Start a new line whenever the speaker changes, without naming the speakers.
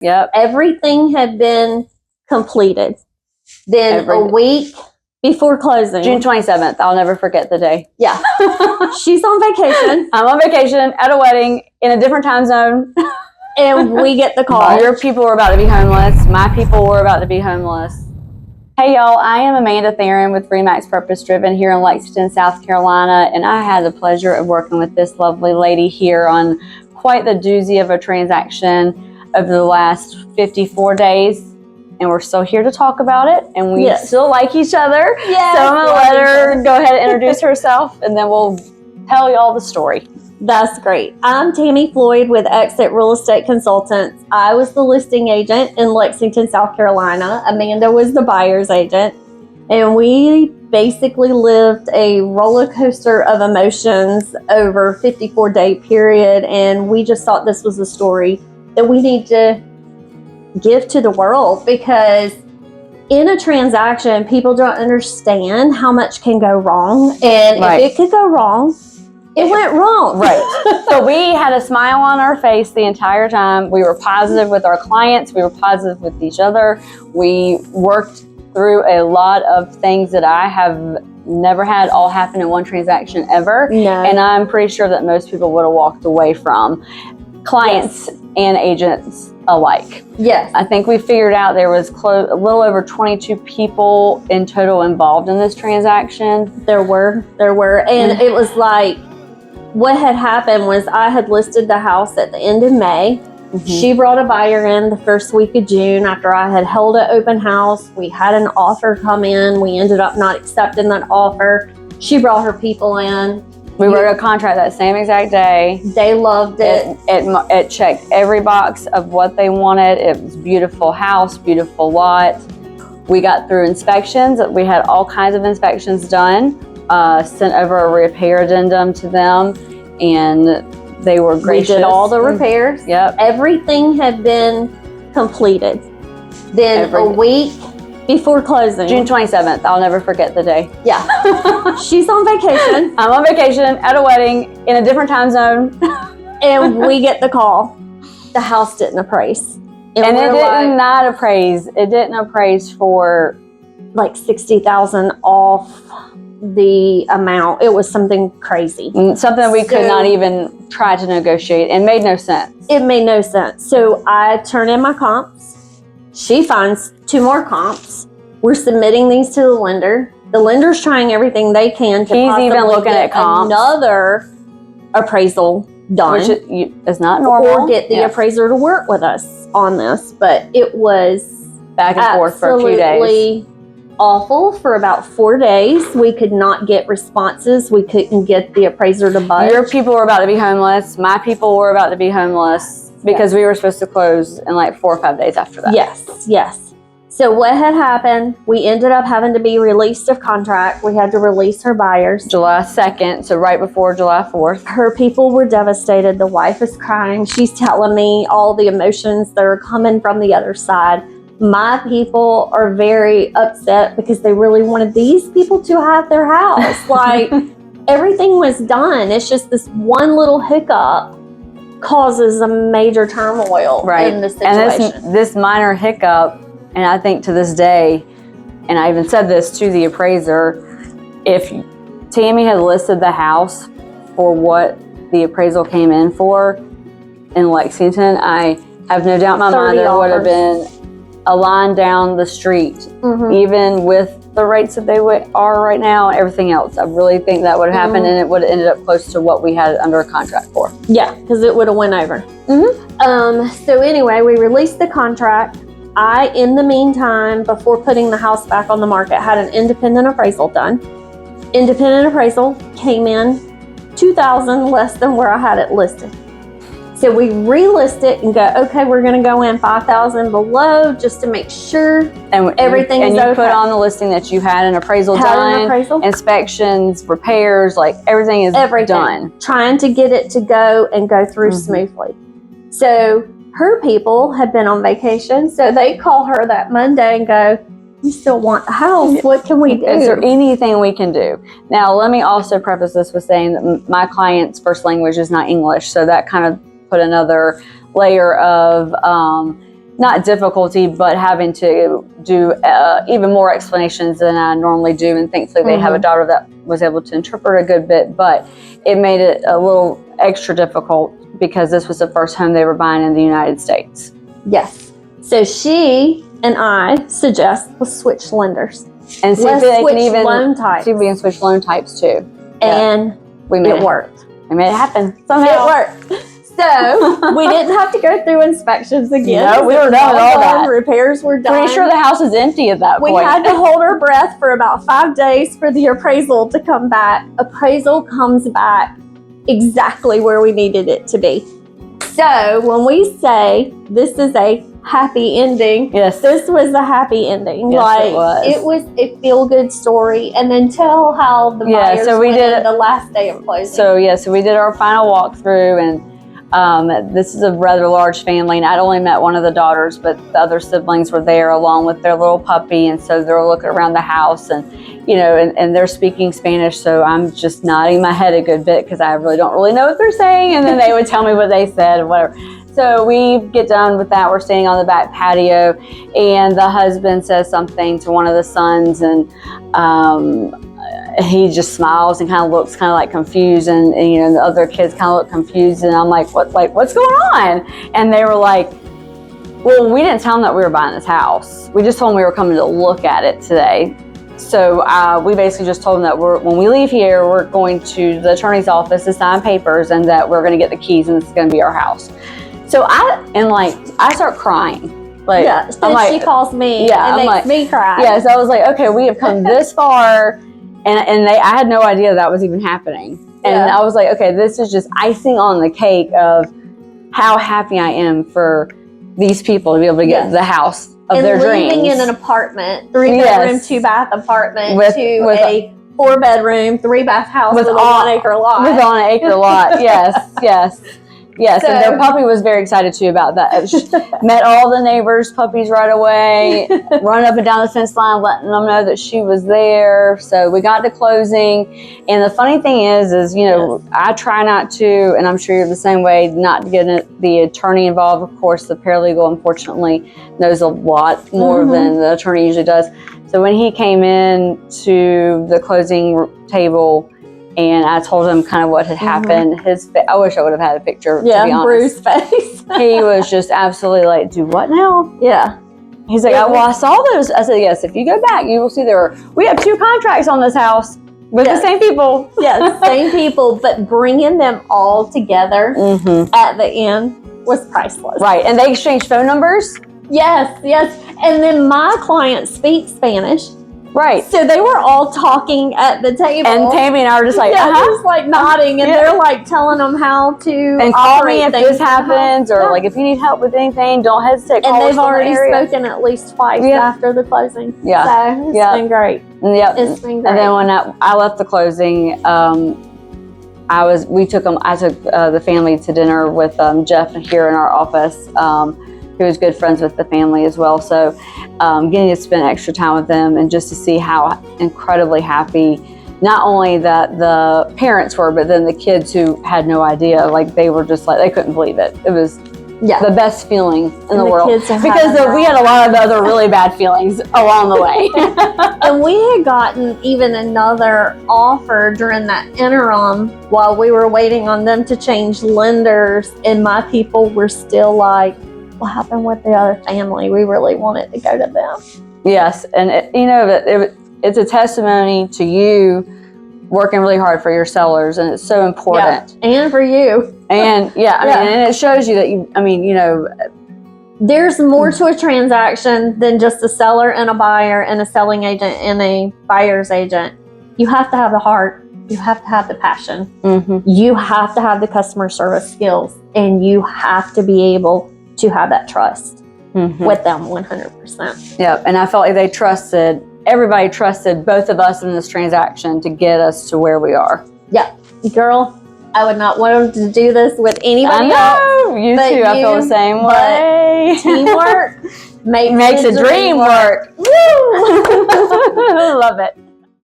Yep.
Everything had been completed. Then a week before closing.
June 27th. I'll never forget the day.
Yeah. She's on vacation.
I'm on vacation at a wedding in a different time zone.
And we get the call.
Your people were about to be homeless. My people were about to be homeless. Hey y'all, I am Amanda Tharin with Remax Purpose Driven here in Lexington, South Carolina, and I had the pleasure of working with this lovely lady here on quite the doozy of a transaction over the last 54 days. And we're still here to talk about it, and we still like each other.
Yes,
so I'm going to let her go ahead and introduce herself, and then we'll tell you all the story.
That's great. I'm Tami Floyd with Exit Real Estate Consultants. I was the listing agent in Lexington, South Carolina. Amanda was the buyer's agent. And we basically lived a roller coaster of emotions over a 54-day period. And we just thought this was a story that we need to give to the world, because in a transaction, people don't understand how much can go wrong. And if it could go wrong, it went wrong.
Right. So we had a smile on our face the entire time. We were positive with our clients. We were positive with each other. We worked through a lot of things that I have never had all happen in one transaction ever.
No.
And I'm pretty sure that most people would have walked away from, clients and agents alike.
Yes.
I think we figured out there was a little over 22 people in total involved in this transaction.
There were. And it was like, what had happened was I had listed the house at the end of May. Mm-hmm. She brought a buyer in the first week of June after I had held an open house. We had an offer come in. We ended up not accepting that offer. She brought her people in.
We wrote a contract that same exact day.
They loved it.
It checked every box of what they wanted. It was a beautiful house, beautiful lot. We got through inspections. We had all kinds of inspections done. Sent over a repair addendum to them, and they were gracious.
We did all the repairs.
Yep.
Everything had been completed. Then a week before closing.
June 27th. I'll never forget the day.
Yeah. She's on vacation.
I'm on vacation at a wedding in a different time zone.
And we get the call. The house didn't appraise.
And it did not appraise. It didn't appraise for
like $60,000 off the amount. It was something crazy.
Something we could not even try to negotiate, and made no sense.
It made no sense. So I turn in my comps. She finds 2 more comps. We're submitting these to the lender. The lender's trying everything they can to
He's even looking at comps.
Another appraisal done.
Which is not normal.
Or get the appraiser to work with us on this. But it was
back and forth for a few days.
Awful for about 4 days. We could not get responses. We couldn't get the appraiser to budge.
Your people were about to be homeless. My people were about to be homeless because we were supposed to close in like 4 or 5 days after that.
Yes. So what had happened, we ended up having to be released of contract. We had to release her buyers.
July 2nd, so right before July 4th.
Her people were devastated. The wife is crying. She's telling me all the emotions that are coming from the other side. My people are very upset because they really wanted these people to have their house. Like, everything was done. It's just this one little hiccup causes a major turmoil in the situation.
And this minor hiccup, and I think to this day, and I even said this to the appraiser, if Tami had listed the house for what the appraisal came in for in Lexington, I have no doubt in my mind there would have been a line down the street, even with the rates that they are right now and everything else. I really think that would have happened, and it would have ended up close to what we had under a contract for.
Yeah, because it would have went over. So anyway, we released the contract. I, in the meantime, before putting the house back on the market, had an independent appraisal done. Independent appraisal came in $2,000 less than where I had it listed. So we relist it and go, okay, we're going to go in $5,000 below just to make sure everything is okay.
And you put on the listing that you had an appraisal done, inspections, repairs, like everything is done.
Trying to get it to go and go through smoothly. So her people had been on vacation, so they call her that Monday and go, we still want the house. What can we do?
Is there anything we can do? Now, let me also preface this with saying that my client's first language is not English, so that kind of put another layer of not difficulty, but having to do even more explanations than I normally do. And thankfully they have a daughter that was able to interpret a good bit, but it made it a little extra difficult because this was the first home they were buying in the United States.
Yes. So she and I suggest let's switch lenders.
And see if they can even
loan types.
see if we can switch loan types too.
And it worked.
We made it happen. Somehow.
It worked. So we didn't have to go through inspections again.
No, we were done with all that.
Repairs were done.
Pretty sure the house was empty at that point.
We had to hold our breath for about 5 days for the appraisal to come back. Appraisal comes back exactly where we needed it to be. So when we say this is a happy ending,
yes,
this was a happy ending.
Yes,
like it was a feel-good story. And then tell how the buyers went in the last day of closing.
So we did our final walkthrough, and this is a rather large family, and I'd only met one of the daughters, but the other siblings were there along with their little puppy, and so they're looking around the house, and and they're speaking Spanish, so I'm just nodding my head a good bit because I really don't know what they're saying, and then they would tell me what they said and whatever. So we get done with that. We're standing on the back patio, and the husband says something to one of the sons, and he just smiles and kind of looks kind of like confused, and the other kids kind of look confused, and I'm like, what's going on? And they were like, well, we didn't tell them that we were buying this house. We just told them we were coming to look at it today. So we basically just told them that when we leave here, we're going to the attorney's office to sign papers, and that we're going to get the keys, and this is going to be our house. So I start crying. Like,
yeah, she calls me, and makes me cry.
Yeah, so I was like, okay, we have come this far. And I had no idea that was even happening. And I was like, okay, this is just icing on the cake of how happy I am for these people to be able to get the house of their dreams.
And living in an apartment, 3-bedroom, 2-bath apartment with a 4-bedroom, 3-bath house with a 1-acre lot.
With on an acre lot, yes. Yes, and their puppy was very excited too about that. She met all the neighbors' puppies right away, run up and down the fence line, letting them know that she was there. So we got to closing, and the funny thing is I try not to, and I'm sure you're the same way, not to get the attorney involved. Of course, the paralegal, unfortunately, knows a lot more than the attorney usually does. So when he came in to the closing table, and I told him kind of what had happened. I wish I would have had a picture, to be honest.
Bruised face.
He was just absolutely like, do what now?
Yeah.
He's like, I saw those. I said, yes, if you go back, you will see we have 2 contracts on this house with the same people.
Yes, same people, but bringing them all together at the end was priceless.
Right, and they exchanged phone numbers?
Yes. And then my client speaks Spanish.
Right.
So they were all talking at the table.
And Tammy and I were just like,
just like nodding, and they're like telling them how to
and call me if this happens, or like if you need help with anything, don't hesitate.
And they've already spoken at least twice after the closing.
Yeah.
So it's been great.
It's been great. And then when I left the closing, I took the family to dinner with Jeff here in our office. He was good friends with the family as well. So getting to spend extra time with them, and just to see how incredibly happy not only that the parents were, but then the kids who had no idea, like they were just like, they couldn't believe it. It was the best feeling in the world, because we had a lot of other really bad feelings along the way.
And we had gotten even another offer during that interim while we were waiting on them to change lenders, and my people were still like, what happened with the other family? We really wanted to go to them.
Yes, and it's a testimony to you working really hard for your sellers, and it's so important.
Yeah, and for you.
And and it shows you that
there's more to a transaction than just a seller and a buyer and a selling agent and a buyer's agent. You have to have the heart. You have to have the passion. You have to have the customer service skills, and you have to be able to have that trust with them 100%.
Yeah, and I felt like everybody trusted both of us in this transaction to get us to where we are.
Yeah, girl, I would not want to do this with anybody else.
You too, I feel the same way.
Teamwork makes
a dream work. Woo! Love it.